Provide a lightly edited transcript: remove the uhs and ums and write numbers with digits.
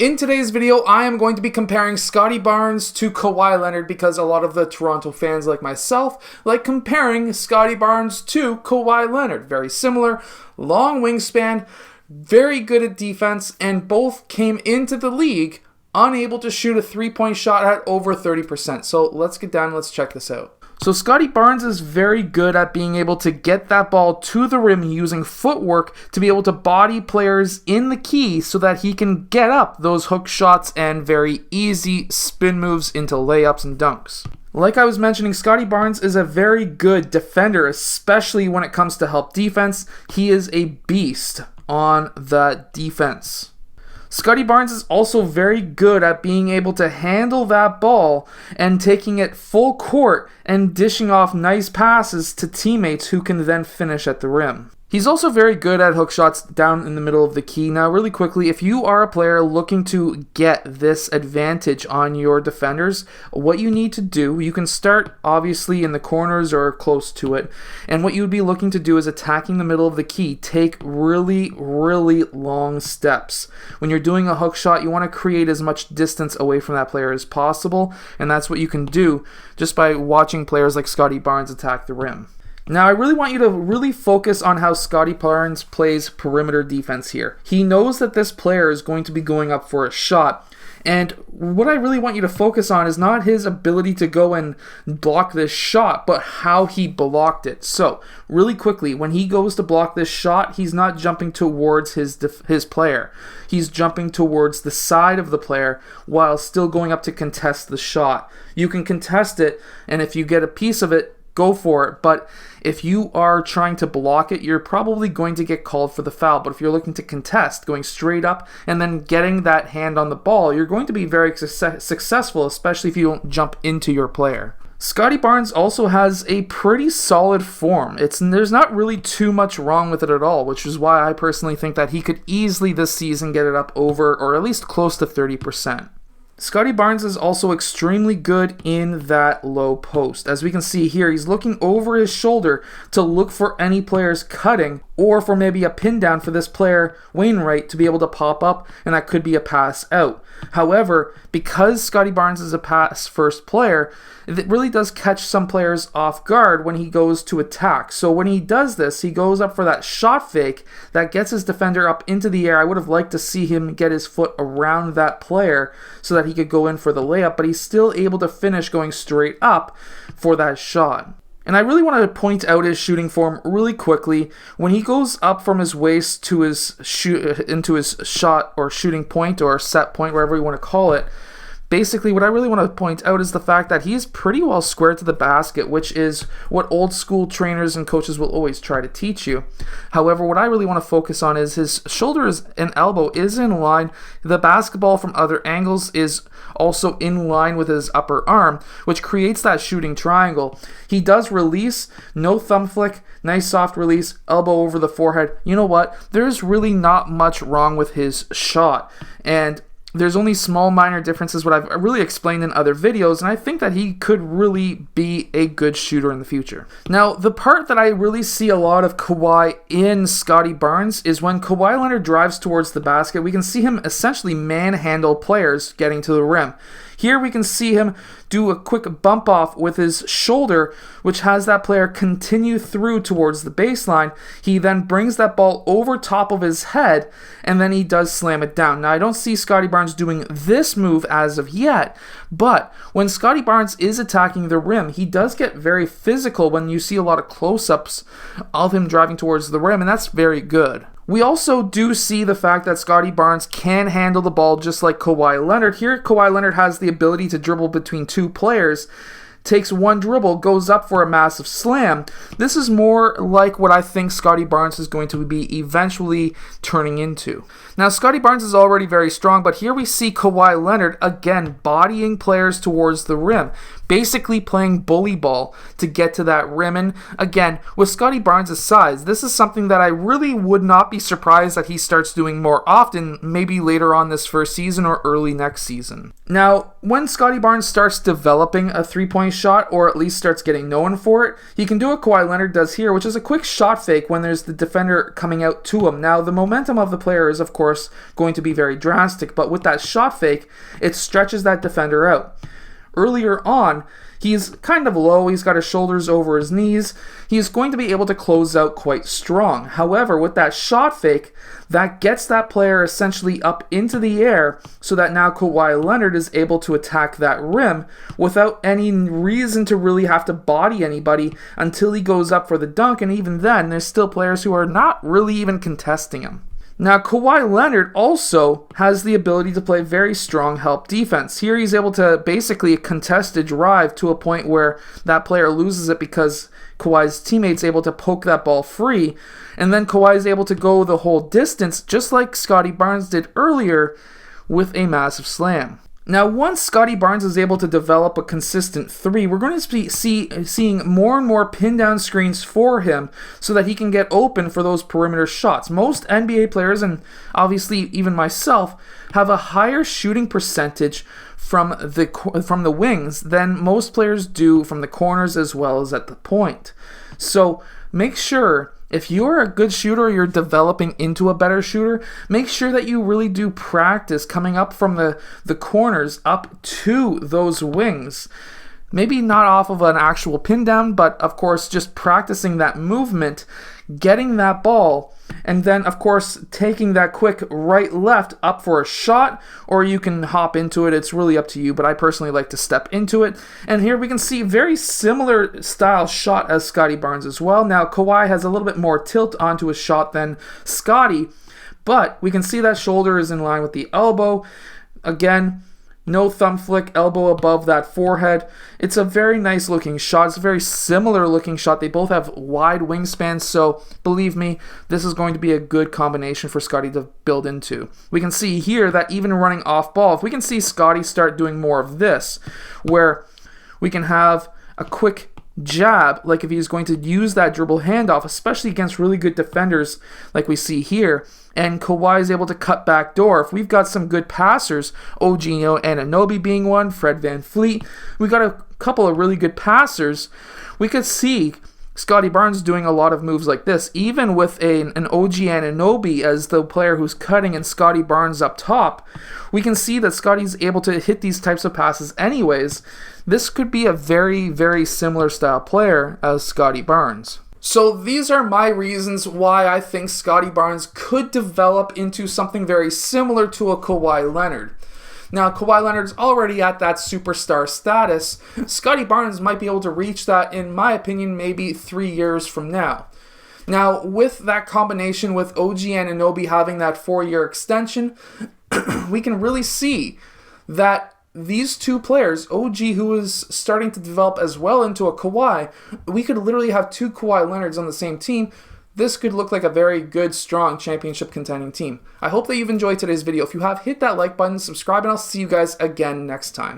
In today's video, I am going to be comparing Scottie Barnes to Kawhi Leonard because a lot of the Toronto fans like myself like comparing Scottie Barnes to Kawhi Leonard. Very similar, long wingspan, very good at defense, and both came into the league unable to shoot a three-point shot at over 30%. So let's get down and let's check this out. So Scottie Barnes is very good at being able to get that ball to the rim using footwork to be able to body players in the key so that he can get up those hook shots and very easy spin moves into layups and dunks. Like I was mentioning, Scottie Barnes is a very good defender, especially when it comes to help defense. He is a beast on the defense. Scottie Barnes is also very good at being able to handle that ball and taking it full court and dishing off nice passes to teammates who can then finish at the rim. He's also very good at hook shots down in the middle of the key. Now, really quickly, if you are a player looking to get this advantage on your defenders, what you need to do, you can start obviously in the corners or close to it, and what you would be looking to do is attacking the middle of the key. Take really, really long steps. When you're doing a hook shot, you want to create as much distance away from that player as possible, and that's what you can do just by watching players like Scottie Barnes attack the rim. Now, I really want you to really focus on how Scottie Barnes plays perimeter defense here. He knows that this player is going to be going up for a shot, and what I really want you to focus on is not his ability to go and block this shot, but how he blocked it. So, really quickly, when he goes to block this shot, he's not jumping towards his player. He's jumping towards the side of the player while still going up to contest the shot. You can contest it, and if you get a piece of it, go for it, but if you are trying to block it, you're probably going to get called for the foul. But if you're looking to contest, going straight up and then getting that hand on the ball, you're going to be very successful, especially if you don't jump into your player. Scottie Barnes also has a pretty solid form. There's not really too much wrong with it at all, which is why I personally think that he could easily this season get it up over or at least close to 30%. Scottie Barnes is also extremely good in that low post. As we can see here, he's looking over his shoulder to look for any players cutting or for maybe a pin down for this player, Wainwright, to be able to pop up, and that could be a pass out. However, because Scottie Barnes is a pass first player, it really does catch some players off guard when he goes to attack. So when he does this, he goes up for that shot fake that gets his defender up into the air. I would have liked to see him get his foot around that player so that he could go in for the layup, but he's still able to finish going straight up for that shot. And I really want to point out his shooting form really quickly. When he goes up from his waist to his into his shot or shooting point or set point, wherever you want to call it, basically, what I really want to point out is the fact that he's pretty well square to the basket, which is what old school trainers and coaches will always try to teach you. However, what I really want to focus on is his shoulders and elbow is in line. The basketball from other angles is also in line with his upper arm, which creates that shooting triangle. He does release, no thumb flick, nice soft release, elbow over the forehead. You know what? There's really not much wrong with his shot, and there's only small minor differences, what I've really explained in other videos, and I think that he could really be a good shooter in the future. Now, the part that I really see a lot of Kawhi in Scottie Barnes is when Kawhi Leonard drives towards the basket, we can see him essentially manhandle players getting to the rim. Here we can see him do a quick bump off with his shoulder, which has that player continue through towards the baseline. He then brings that ball over top of his head, and then he does slam it down. Now, I don't see Scottie Barnes doing this move as of yet, but when Scottie Barnes is attacking the rim, he does get very physical when you see a lot of close-ups of him driving towards the rim, and that's very good. We also do see the fact that Scottie Barnes can handle the ball just like Kawhi Leonard. Here, Kawhi Leonard has the ability to dribble between two players, takes one dribble, goes up for a massive slam. This is more like what I think Scottie Barnes is going to be eventually turning into. Now, Scottie Barnes is already very strong, but here we see Kawhi Leonard, again, bodying players towards the rim, basically playing bully ball to get to that rim. And again, with Scottie Barnes' size, this is something that I really would not be surprised that he starts doing more often, maybe later on this first season or early next season. Now, when Scottie Barnes starts developing a three-point shot, or at least starts getting known for it, he can do what Kawhi Leonard does here, which is a quick shot fake when there's the defender coming out to him. Now, the momentum of the player is, of course, going to be very drastic, but with that shot fake, it stretches that defender out. Earlier on, he's kind of low, he's got his shoulders over his knees, he's going to be able to close out quite strong. However, with that shot fake, that gets that player essentially up into the air so that now Kawhi Leonard is able to attack that rim without any reason to really have to body anybody until he goes up for the dunk, and even then, there's still players who are not really even contesting him. Now, Kawhi Leonard also has the ability to play very strong help defense. Here he's able to basically contest a drive to a point where that player loses it because Kawhi's teammate's able to poke that ball free, and then Kawhi is able to go the whole distance, just like Scottie Barnes did earlier with a massive slam. Now, once Scottie Barnes is able to develop a consistent three, we're going to be seeing more and more pin down screens for him so that he can get open for those perimeter shots. Most NBA players, and obviously even myself, have a higher shooting percentage from the wings than most players do from the corners as well as at the point. So make sure, if you're a good shooter or you're developing into a better shooter, make sure that you really do practice coming up from the corners up to those wings. Maybe not off of an actual pin down, but of course just practicing that movement, getting that ball, and then of course taking that quick right-left up for a shot, or you can hop into it. It's really up to you, but I personally like to step into it. And here we can see very similar style shot as Scottie Barnes as well. Now Kawhi has a little bit more tilt onto his shot than Scottie, but we can see that shoulder is in line with the elbow. Again, no thumb flick, elbow above that forehead. It's a very nice looking shot. It's a very similar looking shot. They both have wide wingspans, so believe me, this is going to be a good combination for Scottie to build into. We can see here that even running off ball, if we can see Scottie start doing more of this, where we can have a quick jab, like if he's going to use that dribble handoff, especially against really good defenders like we see here, and Kawhi is able to cut back door. If we've got some good passers, OG Anunoby being one, Fred VanVleet, we got a couple of really good passers, we could see Scottie Barnes doing a lot of moves like this, even with an OG Anunoby as the player who's cutting and Scottie Barnes up top. We can see that Scottie's able to hit these types of passes anyways. This could be a very, very similar style player as Scottie Barnes. So these are my reasons why I think Scottie Barnes could develop into something very similar to a Kawhi Leonard. Now, Kawhi Leonard's already at that superstar status. Scottie Barnes might be able to reach that, in my opinion, maybe 3 years from now. Now, with that combination with OG Anunoby having that 4-year extension, we can really see that these two players, OG, who is starting to develop as well into a Kawhi, we could literally have two Kawhi Leonards on the same team. This could look like a very good, strong championship contending team. I hope that you've enjoyed today's video. If you have, hit that like button, subscribe, and I'll see you guys again next time.